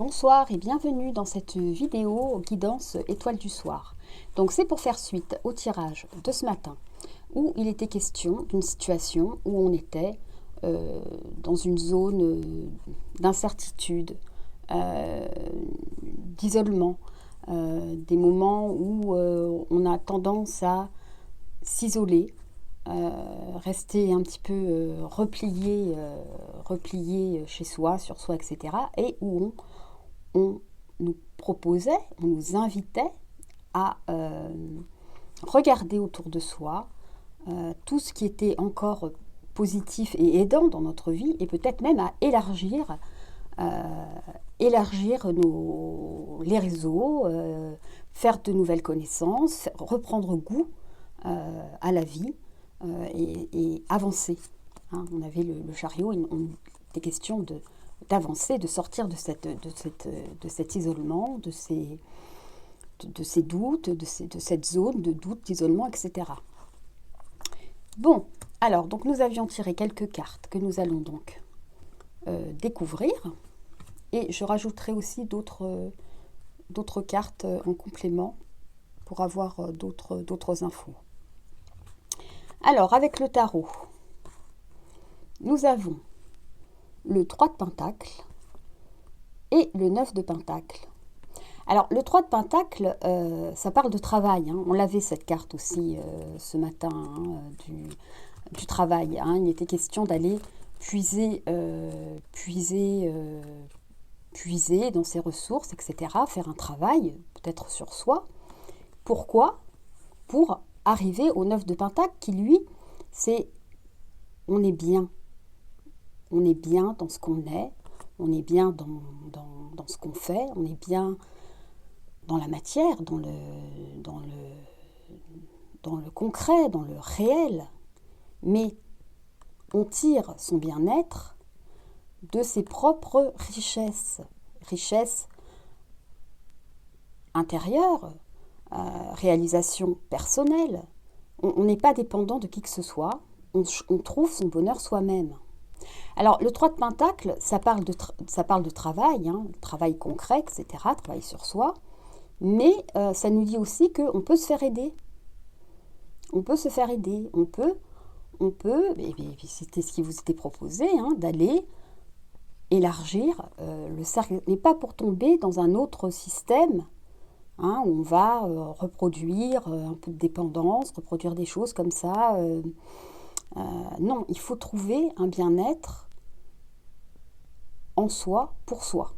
Bonsoir et bienvenue dans cette vidéo guidance étoile du soir. Donc c'est pour faire suite au tirage de ce matin où il était question d'une situation où on était dans une zone d'incertitude, d'isolement, des moments où on a tendance à s'isoler, rester un petit peu replié chez soi, sur soi, etc. Et où on nous proposait, on nous invitait à regarder autour de soi tout ce qui était encore positif et aidant dans notre vie, et peut-être même à élargir les réseaux, faire de nouvelles connaissances, reprendre goût à la vie et avancer. Hein, on avait le chariot, des questions d'avancer, de sortir de cet isolement, de ces doutes, de cette zone de doute, d'isolement, etc. Bon, alors, donc nous avions tiré quelques cartes que nous allons donc découvrir. Et je rajouterai aussi d'autres cartes en complément pour avoir d'autres infos. Alors, avec le tarot, nous avons le 3 de Pentacle et le 9 de Pentacle. Alors, le 3 de Pentacle, ça parle de travail. Hein. On l'avait cette carte aussi ce matin, hein, du travail. Hein. Il était question d'aller puiser dans ses ressources, etc. Faire un travail, peut-être sur soi. Pourquoi ? Pour arriver au 9 de Pentacle qui, lui, c'est on est bien. On est bien dans ce qu'on est, on est bien dans ce qu'on fait, on est bien dans la matière, dans le concret, dans le réel. Mais on tire son bien-être de ses propres richesses intérieures, réalisation personnelle. On n'est pas dépendant de qui que ce soit, on trouve son bonheur soi-même. Alors, le 3 de Pentacle, ça parle de travail, hein, travail concret, etc., travail sur soi, mais ça nous dit aussi qu'on peut se faire aider. On peut se faire aider, on peut et c'était ce qui vous était proposé, hein, d'aller élargir le cercle, mais pas pour tomber dans un autre système, hein, où on va reproduire un peu de dépendance, reproduire des choses comme ça. Non, il faut trouver un bien-être en soi, pour soi.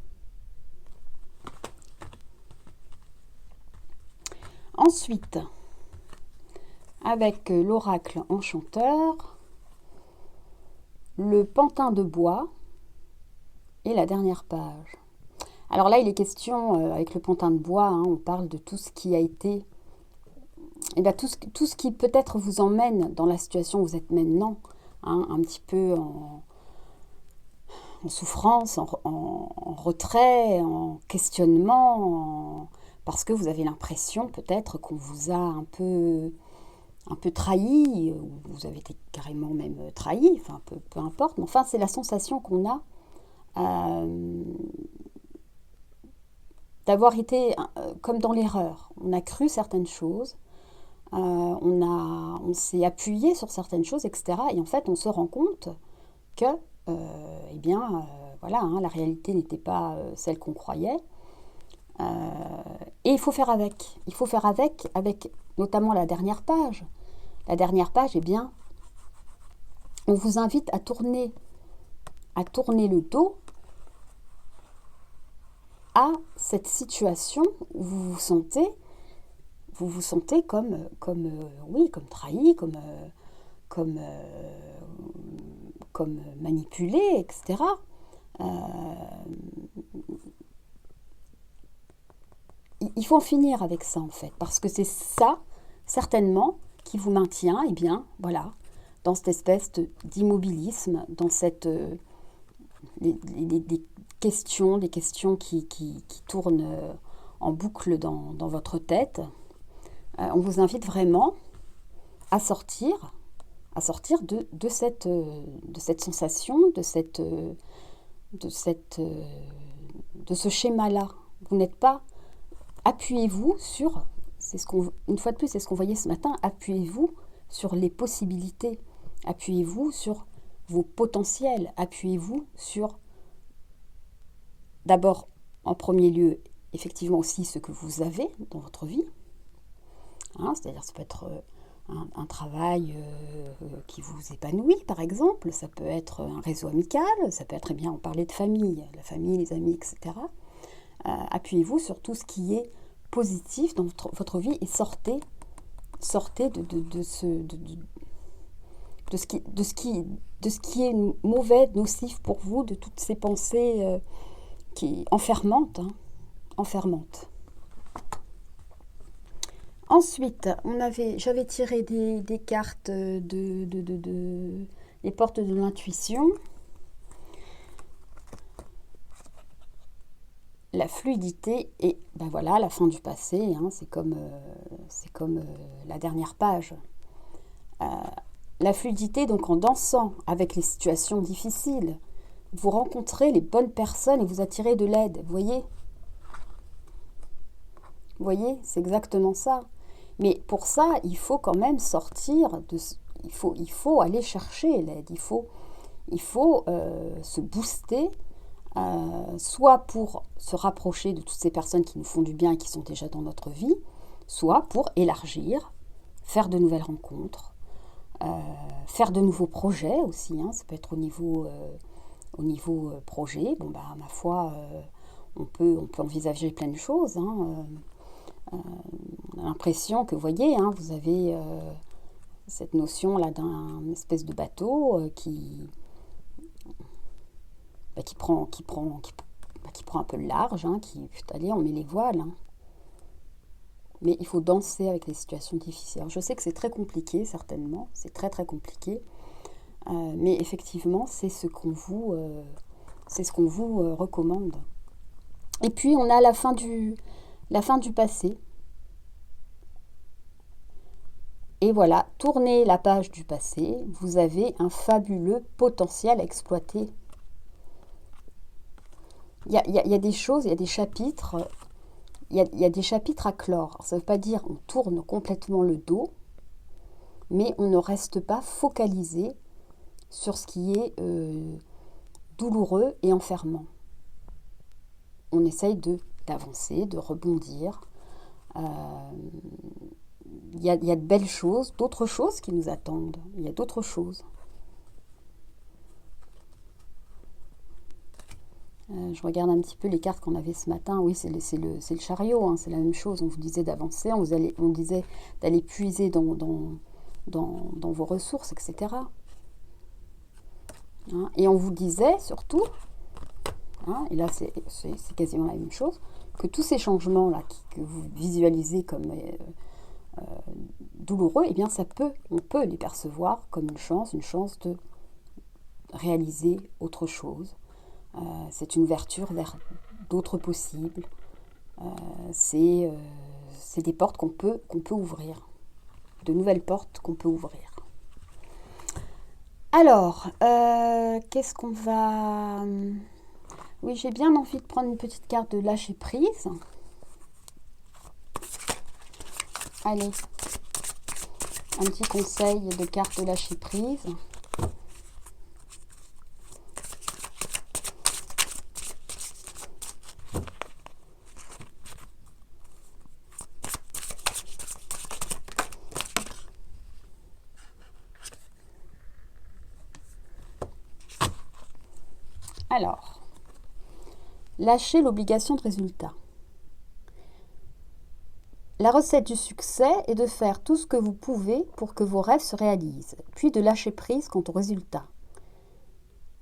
Ensuite, avec l'oracle enchanteur, le pantin de bois et la dernière page. Alors là, il est question, avec le pantin de bois, hein, on parle de tout ce qui a été, tout ce qui peut-être vous emmène dans la situation où vous êtes maintenant, hein, un petit peu en souffrance, en retrait, en questionnement, parce que vous avez l'impression peut-être qu'on vous a un peu trahi, ou vous avez été carrément même trahi, enfin peu importe, mais enfin c'est la sensation qu'on a d'avoir été comme dans l'erreur. On a cru certaines choses, on s'est appuyé sur certaines choses, etc. Et en fait, on se rend compte que, voilà, hein, la réalité n'était pas celle qu'on croyait. Et il faut faire avec. Il faut faire avec notamment la dernière page. La dernière page, eh bien, on vous invite à tourner le dos à cette situation où vous vous sentez comme trahi, comme manipulé, etc. Il faut en finir avec ça, en fait, parce que c'est ça, certainement, qui vous maintient, eh bien, voilà, dans cette espèce d'immobilisme, dans cette des questions qui tournent en boucle dans votre tête. On vous invite vraiment à sortir de cette sensation, de cette de ce schéma-là. Vous n'êtes pas... Appuyez-vous sur... Une fois de plus, c'est ce qu'on voyait ce matin. Appuyez-vous sur les possibilités. Appuyez-vous sur vos potentiels. Appuyez-vous sur, d'abord, en premier lieu, effectivement aussi ce que vous avez dans votre vie. Hein, c'est-à-dire, ça peut être un travail qui vous épanouit, par exemple. Ça peut être un réseau amical. Ça peut être, eh bien, on parlait de famille, la famille, les amis, etc. Appuyez-vous sur tout ce qui est positif dans votre vie et sortez de ce qui est mauvais, nocif pour vous, de toutes ces pensées qui enfermantes, enfermantes. Ensuite, j'avais tiré des cartes les portes de l'intuition. La fluidité et ben voilà, la fin du passé, hein, c'est comme la dernière page. La fluidité, donc en dansant avec les situations difficiles, vous rencontrez les bonnes personnes et vous attirez de l'aide, vous voyez ? Vous voyez, c'est exactement ça. Mais pour ça, il faut quand même sortir il faut aller chercher l'aide, il faut se booster. Soit pour se rapprocher de toutes ces personnes qui nous font du bien et qui sont déjà dans notre vie, soit pour élargir, faire de nouvelles rencontres, faire de nouveaux projets aussi, hein, ça peut être au niveau projet. Bon, bah, ma foi, on peut envisager plein de choses. Hein, on a l'impression que, vous voyez, hein, vous avez cette notion-là d'un espèce de bateau qui prend un peu le large, hein, allez, on met les voiles. Hein. Mais il faut danser avec les situations difficiles. Alors, je sais que c'est très compliqué, certainement, c'est très très compliqué, mais effectivement, c'est ce qu'on vous recommande. Et puis, on a la fin du passé. Et voilà, tournez la page du passé, vous avez un fabuleux potentiel à exploiter. Il y a des choses, il y a des chapitres, il y a des chapitres à clore. Alors, ça ne veut pas dire qu'on tourne complètement le dos, mais on ne reste pas focalisé sur ce qui est douloureux et enfermant. On essaye d'avancer, de rebondir. Il y a de belles choses, d'autres choses qui nous attendent. Il y a d'autres choses. Je regarde un petit peu les cartes qu'on avait ce matin. Oui, c'est le chariot, hein, c'est la même chose. On vous disait d'avancer, on disait d'aller puiser dans vos ressources, etc. Hein, et on vous disait surtout, hein, et là c'est quasiment la même chose, que tous ces changements-là que vous visualisez comme douloureux, eh bien on peut les percevoir comme une chance de réaliser autre chose. C'est une ouverture vers d'autres possibles. C'est des portes qu'on peut ouvrir. De nouvelles portes qu'on peut ouvrir. Alors, qu'est-ce qu'on va... Oui, j'ai bien envie de prendre une petite carte de lâcher prise. Allez, un petit conseil de carte de lâcher prise. Alors, lâchez l'obligation de résultat. La recette du succès est de faire tout ce que vous pouvez pour que vos rêves se réalisent, puis de lâcher prise quant au résultat.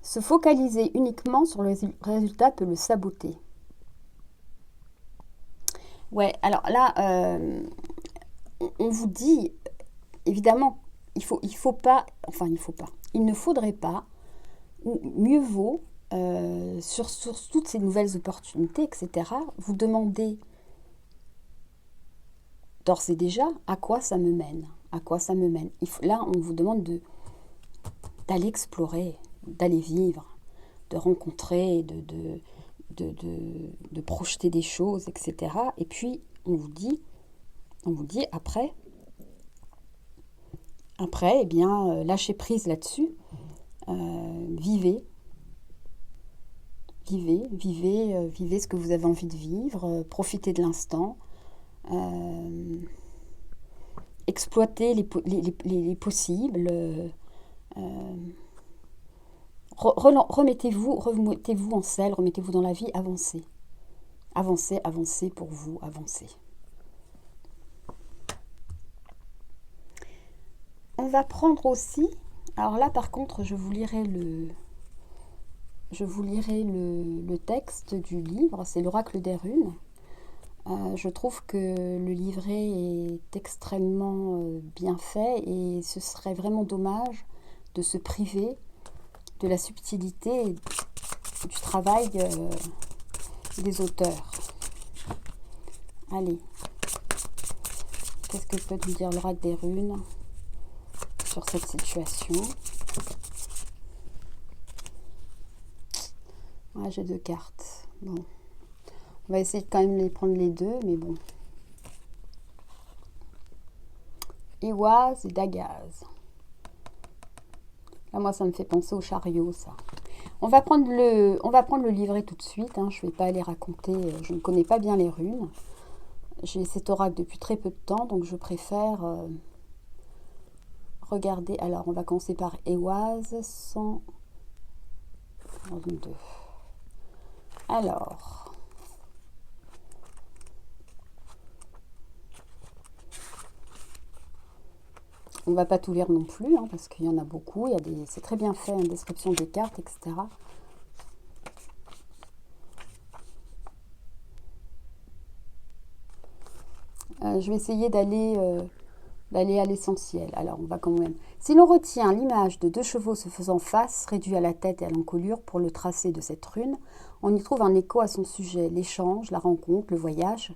Se focaliser uniquement sur le résultat peut le saboter. Ouais, alors là, on vous dit, évidemment, il ne faudrait pas, ou mieux vaut, sur toutes ces nouvelles opportunités, etc., vous demandez d'ores et déjà à quoi ça me mène. Là, on vous demande d'aller explorer, d'aller vivre, de rencontrer, de projeter des choses, etc. Et puis, on vous dit après, eh bien, lâchez prise là-dessus. Vivez ce que vous avez envie de vivre, profitez de l'instant, exploitez les possibles, remettez-vous en selle, remettez-vous dans la vie, avancez. Avancez pour vous, avancez. On va prendre aussi, alors là par contre je vous lirai le texte du livre, c'est l'Oracle des runes. Je trouve que le livret est extrêmement bien fait et ce serait vraiment dommage de se priver de la subtilité et du travail des auteurs. Allez, qu'est-ce que peut nous dire l'Oracle des runes sur cette situation? J'ai 2 cartes. Bon. On va essayer de quand même les prendre les deux, mais bon. Ehwaz et Dagaz. Là, moi, ça me fait penser au chariot, ça. On va prendre le livret tout de suite. Je ne vais pas aller raconter. Je ne connais pas bien les runes. J'ai cet oracle depuis très peu de temps, donc je préfère regarder. Alors, on va commencer par Ehwaz 142. Alors, on ne va pas tout lire non plus, parce qu'il y en a beaucoup. C'est très bien fait, une description des cartes, etc. Je vais essayer d'aller à l'essentiel. Alors, on va quand même... Si l'on retient l'image de 2 chevaux se faisant face, réduits à la tête et à l'encolure pour le tracé de cette rune, on y trouve un écho à son sujet, l'échange, la rencontre, le voyage,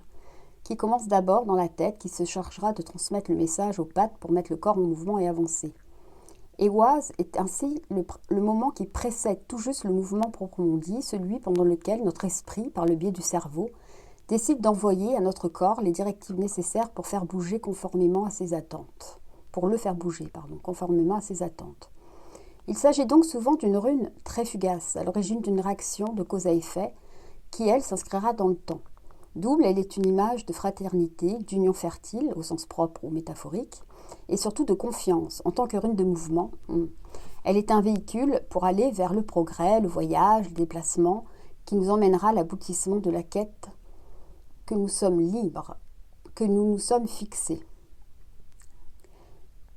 qui commence d'abord dans la tête, qui se chargera de transmettre le message aux pattes pour mettre le corps en mouvement et avancer. Ehwaz est ainsi le moment qui précède tout juste le mouvement proprement dit, celui pendant lequel notre esprit, par le biais du cerveau, décide d'envoyer à notre corps les directives nécessaires pour faire bouger conformément à ses attentes. Conformément à ses attentes. Il s'agit donc souvent d'une rune très fugace, à l'origine d'une réaction de cause à effet, qui, elle, s'inscrira dans le temps. Double, elle est une image de fraternité, d'union fertile, au sens propre ou métaphorique, et surtout de confiance, en tant que rune de mouvement. Elle est un véhicule pour aller vers le progrès, le voyage, le déplacement, qui nous emmènera à l'aboutissement de la quête que nous sommes libres, que nous nous sommes fixés.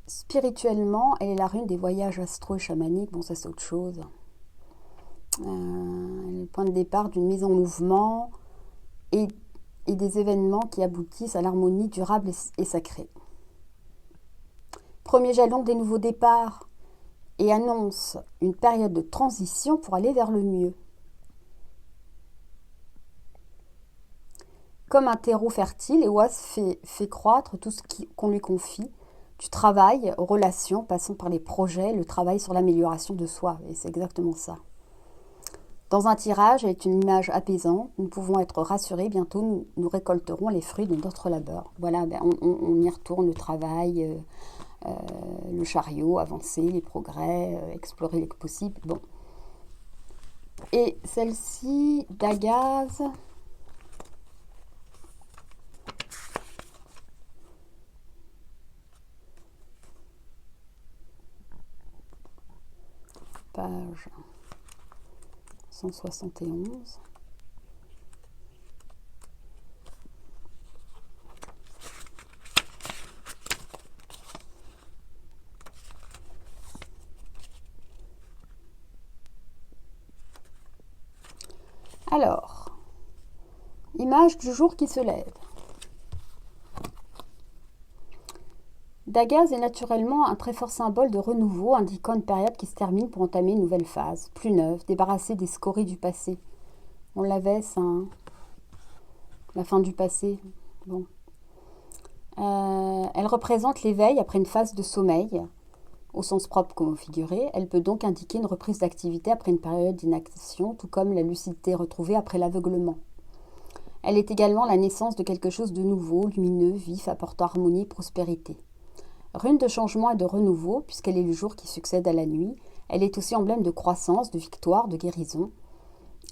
Spirituellement, elle est la rune des voyages astro et chamaniques. Bon, ça c'est autre chose. Elle est le point de départ d'une mise en mouvement et des événements qui aboutissent à l'harmonie durable et sacrée. Premier jalon des nouveaux départs et annonce une période de transition pour aller vers le mieux. Comme un terreau fertile, Ehwaz fait croître tout ce qu'on lui confie, du travail aux relations, passant par les projets, le travail sur l'amélioration de soi. Et c'est exactement ça. Dans un tirage, elle est une image apaisante. Nous pouvons être rassurés. Bientôt, nous récolterons les fruits de notre labeur. Voilà, on y retourne, le travail, le chariot, avancer, les progrès, explorer les possibles. Bon. Et celle-ci, Dagaz... Page 171. Alors, image du jour qui se lève. Dagaz est naturellement un très fort symbole de renouveau, indiquant une période qui se termine pour entamer une nouvelle phase, plus neuve, débarrassée des scories du passé. On l'avait, ça, la fin du passé. Bon. Elle représente l'éveil après une phase de sommeil, au sens propre comme au figuré. Elle peut donc indiquer une reprise d'activité après une période d'inaction, tout comme la lucidité retrouvée après l'aveuglement. Elle est également la naissance de quelque chose de nouveau, lumineux, vif, apportant harmonie et prospérité. Rune de changement et de renouveau, puisqu'elle est le jour qui succède à la nuit, elle est aussi emblème de croissance, de victoire, de guérison.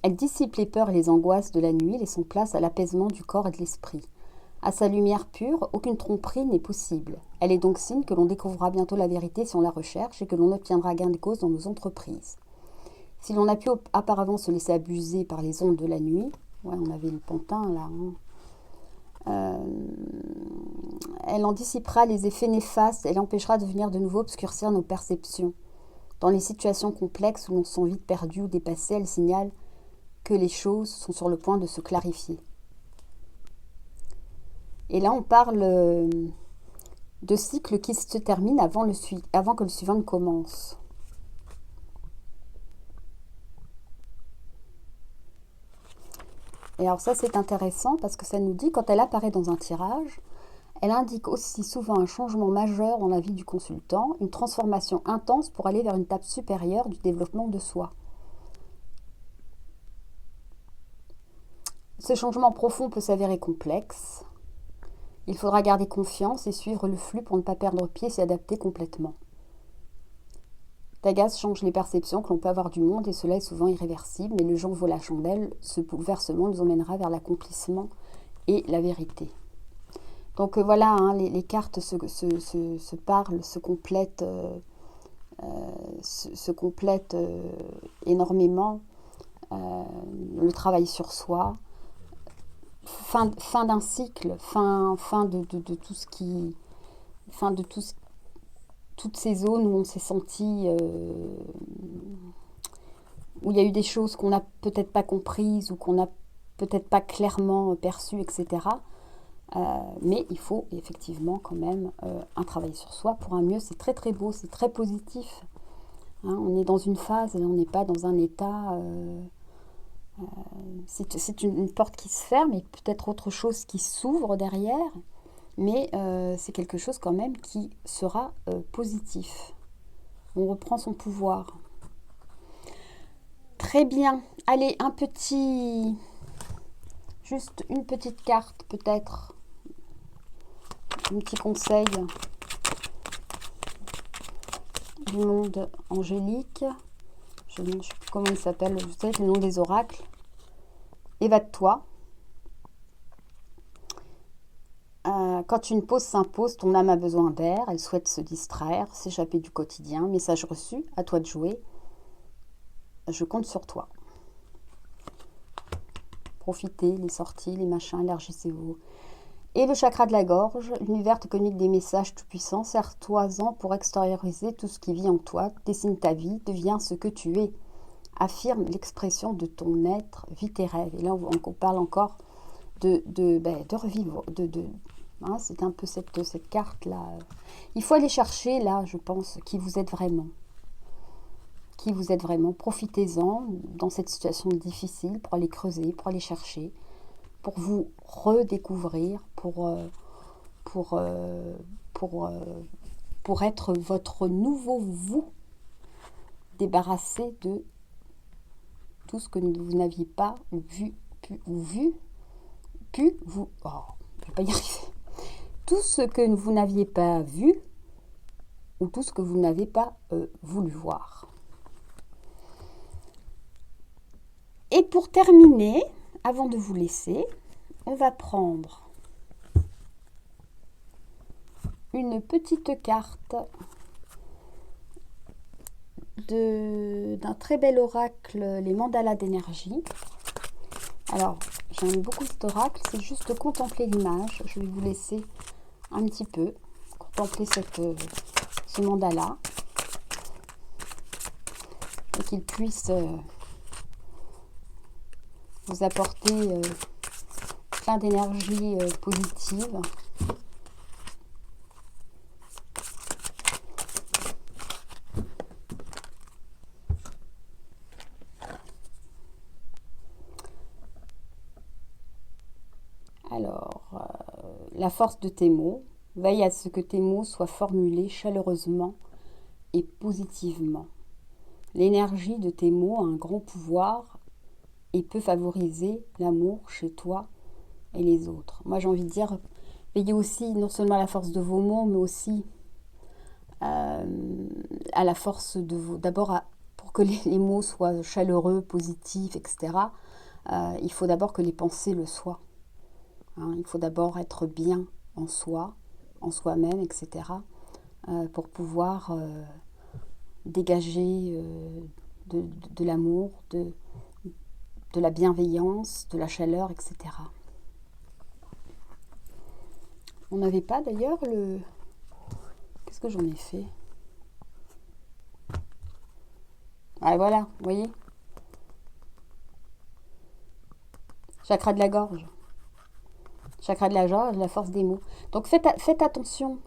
Elle dissipe les peurs et les angoisses de la nuit, laissant place à l'apaisement du corps et de l'esprit. À sa lumière pure, aucune tromperie n'est possible. Elle est donc signe que l'on découvrira bientôt la vérité si on la recherche et que l'on obtiendra gain de cause dans nos entreprises. Si l'on a pu auparavant se laisser abuser par les ondes de la nuit, ouais, on avait le pantin là, elle en dissipera les effets néfastes et l'empêchera de venir de nouveau obscurcir nos perceptions. Dans les situations complexes où l'on se sent vite perdu ou dépassé, elle signale que les choses sont sur le point de se clarifier. Et là, on parle de cycles qui se terminent avant que le suivant ne commence. Et alors ça, c'est intéressant parce que ça nous dit, quand elle apparaît dans un tirage, elle indique aussi souvent un changement majeur dans la vie du consultant, une transformation intense pour aller vers une étape supérieure du développement de soi. Ce changement profond peut s'avérer complexe. Il faudra garder confiance et suivre le flux pour ne pas perdre pied et s'y adapter complètement. Tagas change les perceptions que l'on peut avoir du monde et cela est souvent irréversible, mais le jour où vaut la chandelle, ce bouleversement nous emmènera vers l'accomplissement et la vérité. Donc voilà, hein, les cartes se parlent, se complètent, énormément. Le travail sur soi, fin d'un cycle, fin de tout ce qui, fin de toutes ces zones où on s'est senti, où il y a eu des choses qu'on n'a peut-être pas comprises ou qu'on n'a peut-être pas clairement perçues, etc. Mais il faut effectivement quand même un travail sur soi pour un mieux. C'est très très beau, c'est très positif. Hein, on est dans une phase et on n'est pas dans un état... c'est une porte qui se ferme et peut-être autre chose qui s'ouvre derrière, mais c'est quelque chose quand même qui sera positif. On reprend son pouvoir. Très bien. Allez, juste une petite carte peut-être. Un petit conseil du monde angélique. Je ne sais plus comment il s'appelle, je sais le nom des oracles. Évade-toi. Quand une pause s'impose, ton âme a besoin d'air, elle souhaite se distraire, s'échapper du quotidien. Message reçu, à toi de jouer. Je compte sur toi. Profitez, les sorties, les machins, élargissez-vous. Et le chakra de la gorge, l'univers te communique des messages tout-puissants. Serre-toi-en pour extérioriser tout ce qui vit en toi. Dessine ta vie, deviens ce que tu es. Affirme l'expression de ton être, vis tes rêves. Et là, on parle encore de revivre. Hein, c'est un peu cette carte-là. Il faut aller chercher, là, je pense, qui vous êtes vraiment. Qui vous êtes vraiment. Profitez-en dans cette situation difficile pour aller creuser, pour aller chercher, pour vous redécouvrir, pour être votre nouveau vous, débarrassé de tout ce que vous n'aviez pas vu, je vais pas y arriver. Tout ce que vous n'aviez pas vu ou tout ce que vous n'avez pas voulu voir. Et pour terminer, avant de vous laisser, on va prendre une petite carte d'un très bel oracle, les mandalas d'énergie. Alors, j'aime beaucoup cet oracle, c'est juste contempler l'image. Je vais vous laisser un petit peu contempler ce mandala et qu'il puisse vous apporter plein d'énergie positive. Alors, la force de tes mots. Veille à ce que tes mots soient formulés chaleureusement et positivement. L'énergie de tes mots a un grand pouvoir et peut favoriser l'amour chez toi et les autres. Moi, j'ai envie de dire, veillez aussi non seulement à la force de vos mots, mais aussi à la force de vos... D'abord, pour que les mots soient chaleureux, positifs, etc., il faut d'abord que les pensées le soient. Hein, il faut d'abord être bien en soi, en soi-même, etc., pour pouvoir dégager de l'amour, de la bienveillance, de la chaleur, etc. On n'avait pas d'ailleurs le... Qu'est-ce que j'en ai fait? Ah voilà, vous voyez? Chakra de la gorge. Chakra de la gorge, la force des mots. Donc faites attention,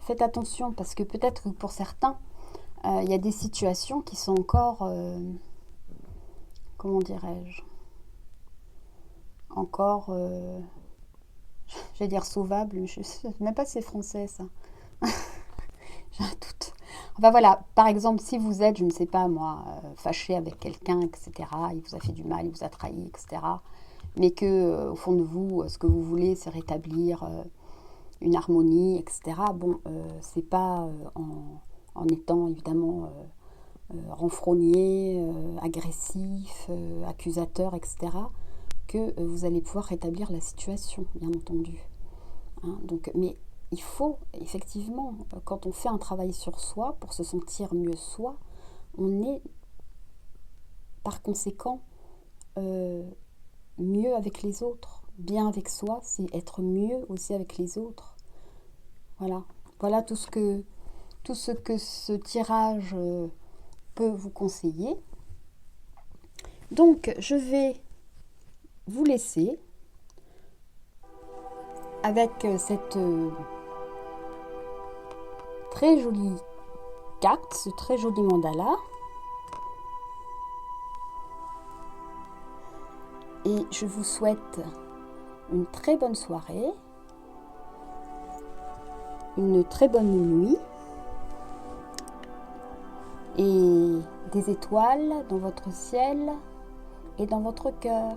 parce que peut-être que pour certains, il y a des situations qui sont encore, comment dirais-je, encore, je vais dire sauvables, mais je ne sais même pas si c'est français ça. J'ai un doute. Enfin voilà, par exemple, si vous êtes, je ne sais pas moi, fâché avec quelqu'un, etc., il vous a fait du mal, il vous a trahi, etc., mais que au fond de vous, ce que vous voulez, c'est rétablir une harmonie, etc. Bon, c'est pas en étant évidemment renfrogné, agressif, accusateur, etc., que vous allez pouvoir rétablir la situation, bien entendu. Hein, donc, mais il faut, effectivement, quand on fait un travail sur soi, pour se sentir mieux soi, on est, par conséquent, mieux avec les autres. Bien avec soi, c'est être mieux aussi avec les autres. Voilà. Voilà tout ce que ce tirage peut vous conseiller. Donc, je vais vous laisser avec cette très jolie carte, ce très joli mandala. Et je vous souhaite une très bonne soirée, une très bonne nuit et des étoiles dans votre ciel et dans votre cœur.